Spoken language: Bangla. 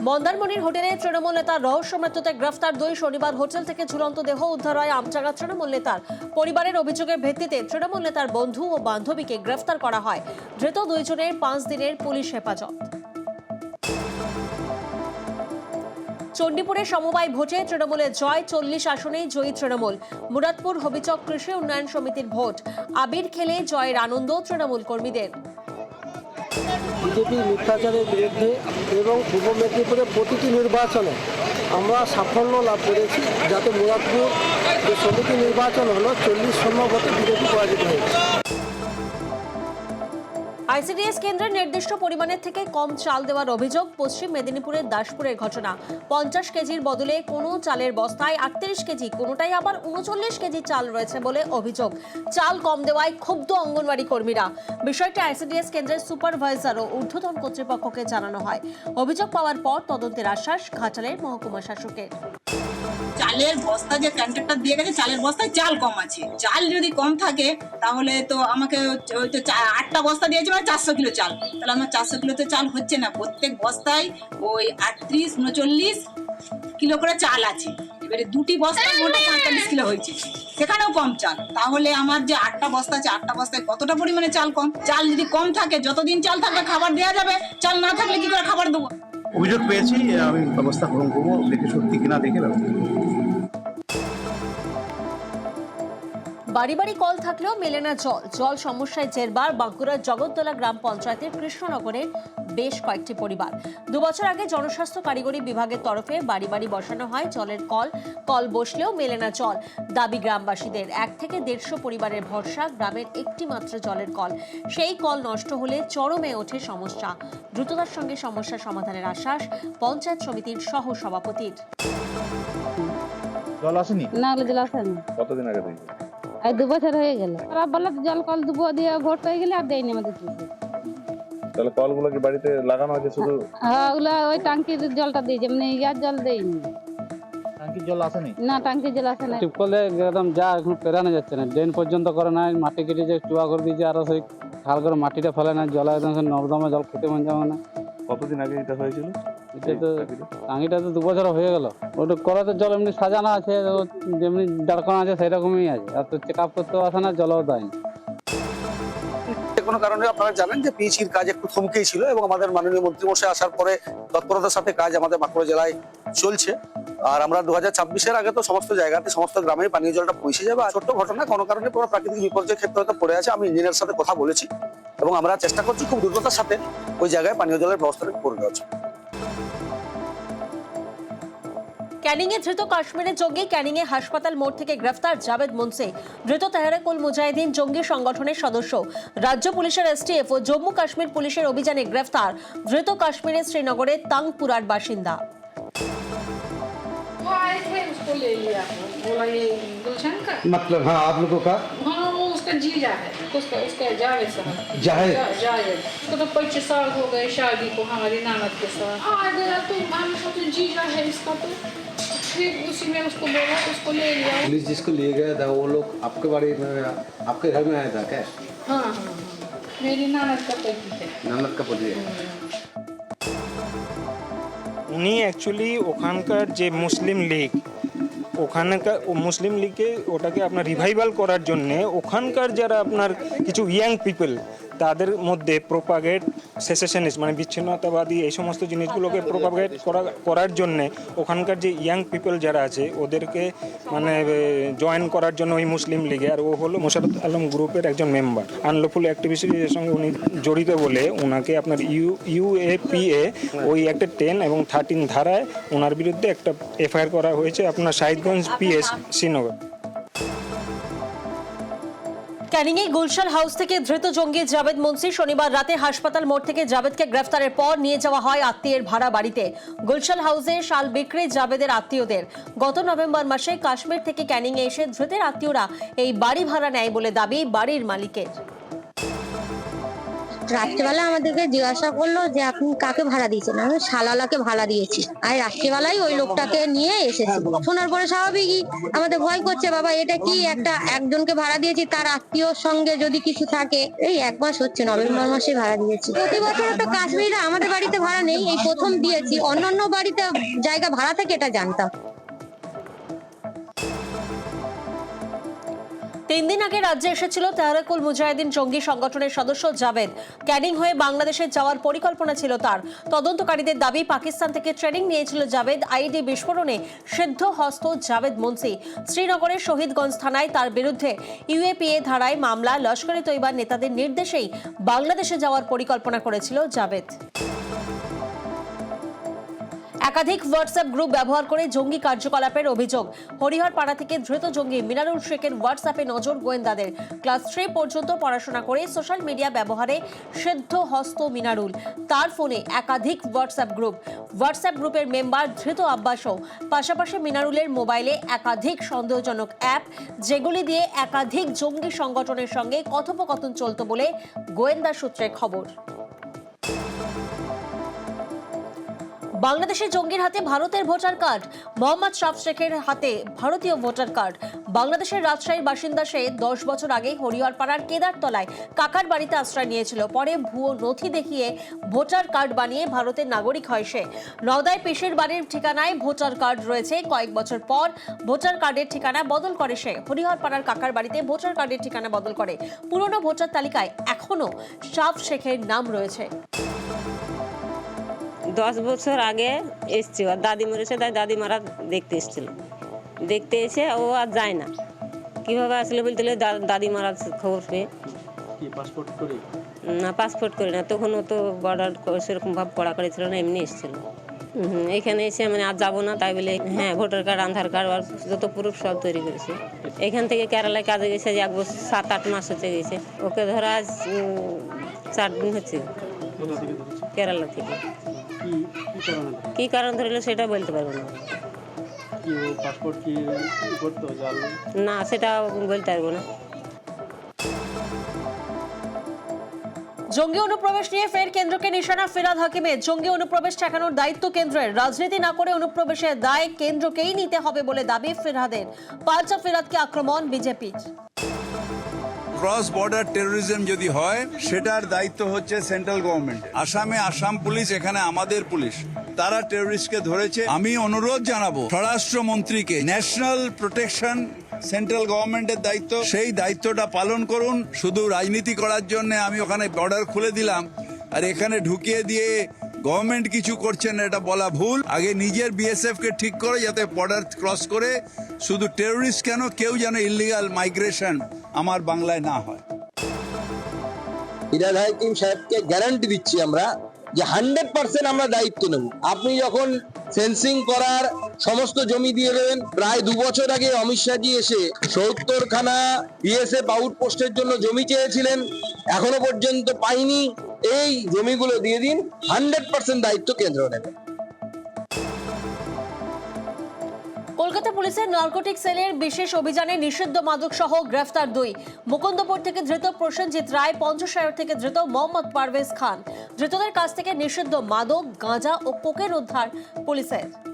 মন্দারমণির হোটেলে তৃণমূল নেতার রহস্য মৃত্যুতে গ্রেফতার 2। শনিবার হোটেল থেকে ঝুলন্ত দেহ উদ্ধার হয় আমচাগা তৃণমূল নেতার পরিবারের অভিযোগের ভিত্তিতে তৃণমূল নেতার বন্ধু ও বান্ধবীকে গ্রেফতার করা হয়। ধৃত 2 জনের 5 দিনের পুলিশ হেফাজত। চণ্ডীপুরে সমবায় ভোটে তৃণমূলের জয়, 40 আসনেই জয়ী তৃণমূল। মুরাদপুর হবিচক কৃষি উন্নয়ন সমিতির ভোট, আবির খেলে জয়ের আনন্দ তৃণমূল কর্মীদের। বিজেপি মিথ্যাচারের বিরুদ্ধে এবং পূর্ব মেদিনীপুরের প্রতিটি নির্বাচনে আমরা সাফল্য লাভ করেছি, যাতে মুরাদপুর যে সমিতি নির্বাচন হলো 40 ভোটে বিজেপি পরাজিত হয়েছে। আইসিডিএস কেন্দ্রের নির্দিষ্ট পরিমাণের থেকে কম চাল দেওয়ার অভিযোগ। পশ্চিম মেদিনীপুরের দাসপুরের ঘটনা। 50 কেজির বদলে কোনো চালের বস্তায় 38 কেজি, কোনোটাই আবার 39 কেজি চাল রয়েছে বলে অভিযোগ। চাল কম দেওয়ায় ক্ষুব্ধ অঙ্গনওয়াড়ি কর্মীরা। বিষয়টি আইসিডিএস কেন্দ্রের সুপারভাইজার ও ঊর্ধ্বতন কর্তৃপক্ষকে জানানো হয়। অভিযোগ পাওয়ার পর তদন্তের আশ্বাস ঘাটালের মহকুমা শাসকের। চালের বস্তা যে কন্ট্রাক্টর দিয়ে গেছে, চালের বস্তায় চাল কম আছে। চাল যদি কম থাকে তাহলে তো আমাকে ওই তো 8টা বস্তা দিয়েছে, মানে 400 কিলো চাল। তাহলে আমার 400 কিলোতে চাল হচ্ছে না। প্রত্যেক বস্তায় ওই 38-39 কিলো করে চাল আছে। এবারে 2টি বস্তা মোটা 45 কিলো হয়েছে, সেখানেও কম চাল। তাহলে আমার যে 8টা বস্তা আছে, 8টা বস্তায় কতটা পরিমাণে চাল কম? চাল যদি কম থাকে, যতদিন চাল থাকবে খাবার দেওয়া যাবে, চাল না থাকলে কি করে খাবার দেবো? অভিযোগ পেয়েছি, আমি ব্যবস্থা গ্রহণ করবো, দেখে সত্যি কিনা দেখে ব্যবস্থা করবো। বাড়ি বাড়ি কল থাকলেও মেলে না জল। জল সমস্যায় জেরবার বাঁকুড়ার জগৎতলা গ্রাম পঞ্চায়েতের কৃষ্ণনগরের বেশ কয়েকটি পরিবার। 2 বছর আগে জনস্বাস্থ্য কারিগরি বিভাগের তরফে বাড়ি বাড়ি বসানো হয় জলের কল। কল বসলেও মেলে না জল। দাবি গ্রামবাসীদের। 1 থেকে 150 পরিবারের ভরসা গ্রামের একটি মাত্র জলের কল। সেই কল নষ্ট হলে চরমে ওঠে সমস্যা। দ্রুততার সঙ্গে সমস্যা সমাধানের আশ্বাস পঞ্চায়েত সমিতির সহ সভাপতির। জল আসেনি? না, জল আসেনি। কতদিন আগে থেকে? 2 বছর হয়ে গেল। ওরা বলল জল কল দুবো দিয়ে ভোট হয়ে গেলে আর দেয়নি আমাদের কিছু। তাহলে কলগুলো কি বাড়িতে লাগানো আছে শুধু? হ্যাঁ, ওগুলা ওই টাঙ্কির জলটা দিই, যেমনি ইয়ার জল দেয়নি। টাঙ্কির জল আসেনি? না, টাঙ্কির জল আসে না। টিপকলে একদম যা এখন পেরানো যাচ্ছে না, ড্রেন পর্যন্ত করে না, মাটি কেটে যে চুয়া করে দিয়েছে, আর সেই খাল করে মাটিটা ফেলে না, জল একদম নর্দমা জল খেতে মন যাবে না। কতদিন আগে এটা হয়েছিল? এটা তো টাঙ্কিটা তো 2 বছর হয়ে গেল। ওটা কলাতে জল এমনি সাজানো আছে, যেমনি দাঁড়কানো আছে সেরকমই আছে, আর তো চেক আপ করতেও আসে না, জলও দেয় না। কোনো কারণে আপনারা জানেন যে পিএইচির কাজ একটু থমকেই ছিল, এবং আমাদের মাননীয় মন্ত্রীমশাই আসার পরে তৎপরতার সাথে কাজ আমাদের বাঁকুড়া জেলায় চলছে। আর আমরা 2026-এর আগে তো সমস্ত জায়গাতে, সমস্ত গ্রামে পানীয় জলটা পৌঁছে যাবে। আর ছোট্ট ঘটনা, কোনো কারণে পুরো প্রাকৃতিক বিপর্যয়ের ক্ষেত্রে হয়তো পড়ে আছে, আমি ইঞ্জিনিয়ারের সাথে কথা বলেছি এবং আমরা চেষ্টা করছি খুব দ্রুততার সাথে ওই জায়গায় পানীয় জলের ব্যবস্থা করে দেওয়া হচ্ছে। ক্যানিংয়ে ধৃত কাশ্মীরের জঙ্গি। ক্যানিংয়ে হাসপাতাল মোড় থেকে গ্রেফতার জাভেদ মুন্সি। ধৃত তেহরিক-উল মুজাহিদিন জঙ্গি সংগঠনের সদস্য। রাজ্য পুলিশের এসটিএফ ও জম্মু কাশ্মীর পুলিশের অভিযানে গ্রেফতার। ধৃত কাশ্মীরের শ্রীনগরের তাংপুরার বাসিন্দা। मतलब हाँ, आप लोगों का? हाँ, वो उसका जीजा है, उसका जावेद साहब। जाहिद? जावेद। उसको तो 25 साल हो गए शादी को हमारी ननद के साथ। आ गया तो हम सोचे जीजा है इसका, तो फिर उसी में उसको बोला, उसको ले लिया। पुलिस जिसको लिए गया था वो लोग आपके बारे में, आपके घर में आया था क्या? हाँ हाँ, मेरी ननद का पति है। ननद का पति है। উনি অ্যাকচুয়ালি ওখানকার যে মুসলিম লীগ, ওখানকার মুসলিম লীগকে ওটাকে আপনার রিভাইভাল করার জন্যে ওখানকার যারা আপনার কিছু ইয়াং পিপল, তাদের মধ্যে প্রোপাগেট সেসেশনিস্ট মানে বিচ্ছিন্নতাবাদী এই সমস্ত জিনিসগুলোকে প্রোপাগেট করার জন্যে ওখানকার যে ইয়াং পিপল যারা আছে ওদেরকে মানে জয়েন করার জন্য ওই মুসলিম লীগে। আর ও হলো মোশাররফ আলম গ্রুপের একজন মেম্বার। আনলফুল অ্যাক্টিভিটির সঙ্গে উনি জড়িত বলে ওনাকে আপনার ইউএপিএ ওই একটা 10 এবং 13 ধারায় ওনার বিরুদ্ধে একটা এফআইআর করা হয়েছে আপনার শাহিদগঞ্জ পিএস শ্রীনগর। ক্যানিংয়ে গুলশান হাউস থেকে ধৃত জঙ্গি জাভেদ মুন্সি। শনিবার রাতে হাসপাতাল মোড় থেকে জাভেদকে গ্রেফতারের পর নিয়ে যাওয়া হয় আত্মীয়ের ভাড়া বাড়িতে। গুলশান হাউসে শাল বিক্রি জাভেদের আত্মীয়দের। গত নভেম্বর মাসে কাশ্মীর থেকে ক্যানিংয়ে এসে ধৃতের আত্মীয়রা এই বাড়ি ভাড়া নেয় বলে দাবি বাড়ির মালিকের। রাত্রেবেলা আমাদেরকে জিজ্ঞাসা করলো যে আপনি কাকে ভাড়া দিয়েছেন, আমি শালালাকে ভাড়া দিয়েছি। আর রাত্রেবেলায় ওই লোকটাকে নিয়ে এসেছি। শোনার পরে স্বাভাবিকই আমাদের ভয় করছে, বাবা এটা কি, একজনকে ভাড়া দিয়েছি, তার আত্মীয়র সঙ্গে যদি কিছু থাকে। এই 1 মাস হচ্ছে, নভেম্বর মাসে ভাড়া দিয়েছি। প্রতি বছর তো কাশ্মীরে আমাদের বাড়িতে ভাড়া নেই, এই প্রথম দিয়েছি। অন্যান্য বাড়িতে জায়গা ভাড়া থেকে এটা জানতাম। 3 দিন আগে রাজ্যে এসেছিল তেহরিকুল মুজাহিদিন জঙ্গি সংগঠনের সদস্য জাভেদ। ক্যানিং হয়ে বাংলাদেশে যাওয়ার পরিকল্পনা ছিল তার। তদন্তকারীদের দাবি, পাকিস্তান থেকে ট্রেনিং নিয়েছিল জাভেদ। আইডি বিস্ফোরণে সিদ্ধ হস্ত জাভেদ মুন্সি। শ্রীনগরের শহীদগঞ্জ থানায় তার বিরুদ্ধে ইউএপিএ ধারায় মামলা। লস্করে তৈবার নেতাদের নির্দেশেই বাংলাদেশে যাওয়ার পরিকল্পনা করেছিল জাভেদ। একাধিক হোয়াটসঅ্যাপ গ্রুপ ব্যবহার করে জঙ্গি কার্যকলাপের অভিযোগ। হরিহরপাড়া থেকে ধৃত জঙ্গি মিনারুল শেখের হোয়াটসঅ্যাপে নজর গোয়েন্দাদের। ক্লাস 3 পর্যন্ত পড়াশোনা করে সোশ্যাল মিডিয়া ব্যবহারে সিদ্ধ হস্ত মিনারুল। তার ফোনে একাধিক হোয়াটসঅ্যাপ গ্রুপের মেম্বার ধৃত আব্বাসও। পাশাপাশি মিনারুলের মোবাইলে একাধিক সন্দেহজনক অ্যাপ, যেগুলি দিয়ে একাধিক জঙ্গি সংগঠনের সঙ্গে কথোপকথন চলত বলে গোয়েন্দা সূত্রে খবর। বাংলাদেশের জঙ্গির হাতে ভারতের ভোটার কার্ড। মোহাম্মদ শাফ শেখের হাতে ভারতীয় ভোটার কার্ড। বাংলাদেশের রাজশাহীর বাসিন্দা সে 10 বছর আগে হরিহরপাড়ার কেদারতলায় কাকার বাড়িতে আশ্রয় নিয়েছিল। পরে ভুয়ো নথি দেখিয়ে ভোটার কার্ড বানিয়ে ভারতের নাগরিক হয় সে। নওদায় পেশের বাড়ির ঠিকানায় ভোটার কার্ড রয়েছে। কয়েক বছর পর ভোটার কার্ডের ঠিকানা বদল করে সে। হরিহরপাড়ার কাকার বাড়িতে ভোটার কার্ডের ঠিকানা বদল করে। পুরনো ভোটার তালিকায় এখনো শাফ শেখের নাম রয়েছে। 10 বছর আগে এসছে, ওর দাদি মরেছে, তাই দাদি মারা দেখতে এসেছিল। দেখতে এসে ও আর যায় না। কিভাবে আসলে বলতে দাদি মারার খবর পেয়ে। না, পাসপোর্ট করে না, তখন ও তো বর্ডার সেরকম ভাব পড়া করেছিল না, এমনি এসেছিল। এখানে এসে মানে আর যাবো না তাই বলে, হ্যাঁ ভোটার কার্ড, আধার কার্ড আর যত প্রুফ সব তৈরি করেছে। এখান থেকে কেরালায় কাজে গেছে, 1 বছর 7-8 মাস হচ্ছে গেছে। ওকে ধরা আজ 4 দিন হচ্ছে কেরালা থেকে। কি কারণ ধরলো সেটা বলতে পারবো না। না, সেটা বলতে পারবো না। জঙ্গি অনুপ্রবেশ নিয়ে ফের কেন্দ্রকে নিশানা ফিরহাদ হাকিমের। জঙ্গি অনুপ্রবেশ ঠেকানোর দায়িত্ব কেন্দ্রের। রাজনীতি না করে অনুপ্রবেশের দায় কেন্দ্রকেই নিতে হবে বলে দাবি ফিরহাদের। পাল্টা ফিরহাদকে আক্রমণ বিজেপির। ক্রস বর্ডার টেরোরিজম যদি হয় সেটার দায়িত্ব হচ্ছে সেন্ট্রাল গভর্নমেন্ট। আসামে আসাম পুলিশ, এখানে আমাদের পুলিশ, তারা টেরোরিস্টকে ধরেছে। আমি অনুরোধ জানাবো স্বরাষ্ট্রমন্ত্রীকে, ন্যাশনাল প্রোটেকশন সেন্ট্রাল গভর্নমেন্টের দায়িত্ব, সেই দায়িত্বটা পালন করুন। শুধু রাজনীতি করার জন্য আমি ওখানে বর্ডার খুলে দিলাম আর এখানে ঢুকিয়ে দিয়ে গভর্নমেন্ট কিছু করছেন, এটা বলা ভুল। আগে নিজের বিএসএফ কে ঠিক করে যাতে বর্ডার ক্রস করে, শুধু টেরোরিস্ট কেন, কেউ যেন ইলিগাল মাইগ্রেশন আমার বাংলায় না হয়। ফিরহাদ হাকিম সাহেবকে গ্যারান্টি দিচ্ছি আমরা যে 100% আমরা দায়িত্ব নেব। আপনি যখন সেন্সিং করার সমস্ত জমি দিয়ে দেবেন, প্রায় 2 বছর আগে অমিত শাহজি এসে 70খানা বিএসএফ আউটপোস্টের জন্য জমি চেয়েছিলেন, এখনো পর্যন্ত পাইনি। এই জমিগুলো দিয়ে দিন, 100% দায়িত্ব কেন্দ্র নেবে। কলকাতা পুলিশের নার্কোটিক সেলের বিশেষ অভিযানে নিষিদ্ধ মাদক সহ গ্রেফতার 2। মুকুন্দপুর থেকে ধৃত প্রসেনজিৎ রায়, পঞ্চশায়র থেকে ধৃত মোহাম্মদ পারভেজ খান। ধৃতদের কাছ থেকে নিষিদ্ধ মাদক, গাঁজা ও কোকেন উদ্ধার পুলিশের।